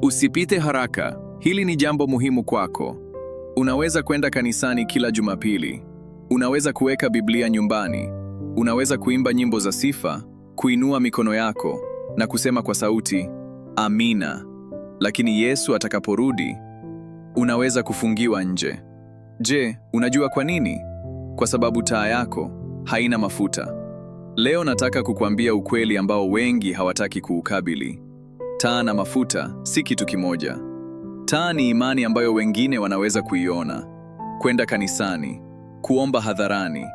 Usipite haraka, hili ni jambo muhimu kwako. Unaweza kwenda kanisani kila Jumapili. Unaweza kuweka Biblia nyumbani. Unaweza kuimba nyimbo za sifa, kuinua mikono yako na kusema kwa sauti, Amina. Lakini Yesu atakaporudi, unaweza kufungiwa nje. Je, unajua kwa nini? Kwa sababu taa yako haina mafuta. Leo nataka kukuambia ukweli ambao wengi hawataki kuukabili. Taa na mafuta si kitu kimoja. Taa ni imani ambayo wengine wanaweza kuiona. Kwenda kanisani, kuomba hadharani,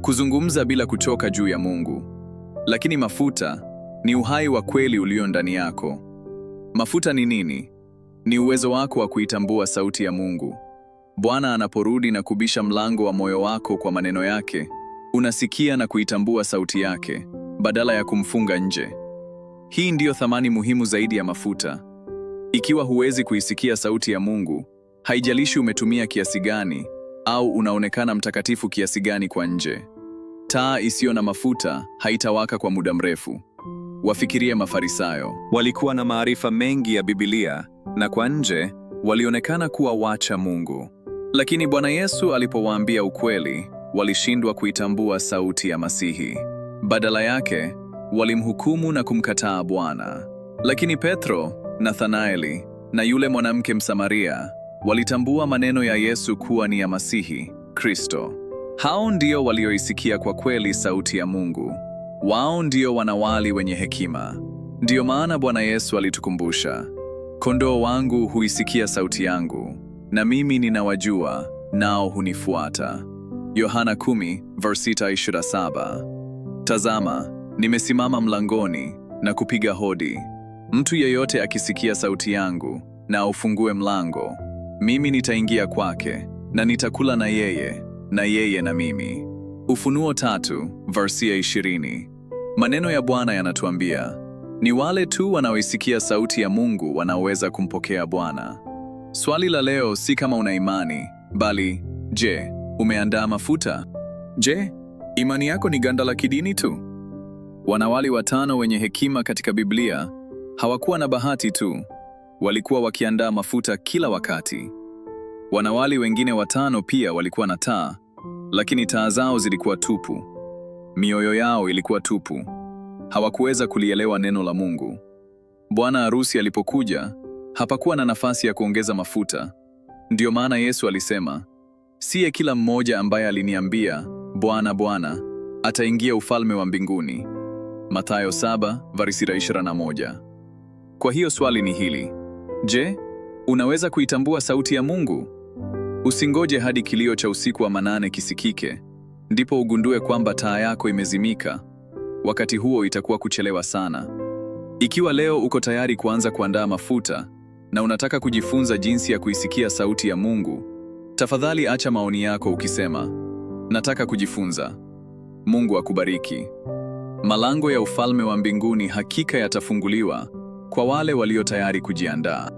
kuzungumza bila kuchoka juu ya Mungu. Lakini mafuta ni uhai wa kweli ulio ndani yako. Mafuta ni nini? Ni uwezo wako wa kuitambua sauti ya Mungu. Bwana anaporudi na kubisha mlango wa moyo wako kwa maneno yake, unasikia na kuitambua sauti yake, badala ya kumfunga nje. Hii ndiyo thamani muhimu zaidi ya mafuta. Ikiwa huwezi kuisikia sauti ya Mungu, haijalishi umetumia kiasi gani au unaonekana mtakatifu kiasi gani kwa nje. Taa isiyo na mafuta haitawaka kwa muda mrefu. Wafikirie Mafarisayo. Walikuwa na maarifa mengi ya Biblia na kwa nje walionekana kuwa wacha Mungu. Lakini Bwana Yesu alipowaambia ukweli, walishindwa kuitambua sauti ya Masihi. Badala yake, walimhukumu na kumkataa Bwana. Lakini Petro, Nathanaeli na yule mwanamke Msamaria walitambua maneno ya Yesu kuwa ni ya Masihi, Kristo. Hao ndio walioisikia kwa kweli sauti ya Mungu. Wao ndio wanawali wenye hekima. Ndiyo maana Bwana Yesu alitukumbusha, kondoo wangu huisikia sauti yangu, na mimi ninawajua, nao hunifuata. Yohana 10:27. Tazama, nimesimama mlangoni na kupiga hodi. Mtu yeyote akisikia sauti yangu na aufungue mlango, mimi nitaingia kwake na nitakula na yeye na mimi. Ufunuo 3:20. Maneno ya Bwana yanatuambia, ni wale tu wanaoisikia sauti ya Mungu wanaoweza kumpokea Bwana. Swali la leo si kama una imani, bali, je, umeandaa mafuta? Je, imani yako ni ganda la kidini tu? Wanawali 5 wenye hekima katika Biblia hawakuwa na bahati tu, walikuwa wakiandaa mafuta kila wakati. Wanawali wengine 5 pia walikuwa na taa, lakini taa zao zilikuwa tupu. Mioyo yao ilikuwa tupu. Hawakuweza kulielewa neno la Mungu. Bwana harusi alipokuja, hapakuwa na nafasi ya kuongeza mafuta. Ndiyo maana Yesu alisema, siye kila mmoja ambaye aliniambia, Bwana, Bwana, ataingia ufalme wa mbinguni. Mathayo 7:21. Kwa hiyo swali ni hili. Je, unaweza kuitambua sauti ya Mungu? Usingoje hadi kilio cha usiku wa manane kisikike, ndipo ugundue kwamba taa yako imezimika. Wakati huo itakuwa kuchelewa sana. Ikiwa leo uko tayari kuanza kuandaa mafuta na unataka kujifunza jinsi ya kuisikia sauti ya Mungu, tafadhali acha maoni yako ukisema, nataka kujifunza. Mungu akubariki. Malango ya ufalme wa mbinguni hakika yatafunguliwa kwa wale walio tayari kujiandaa.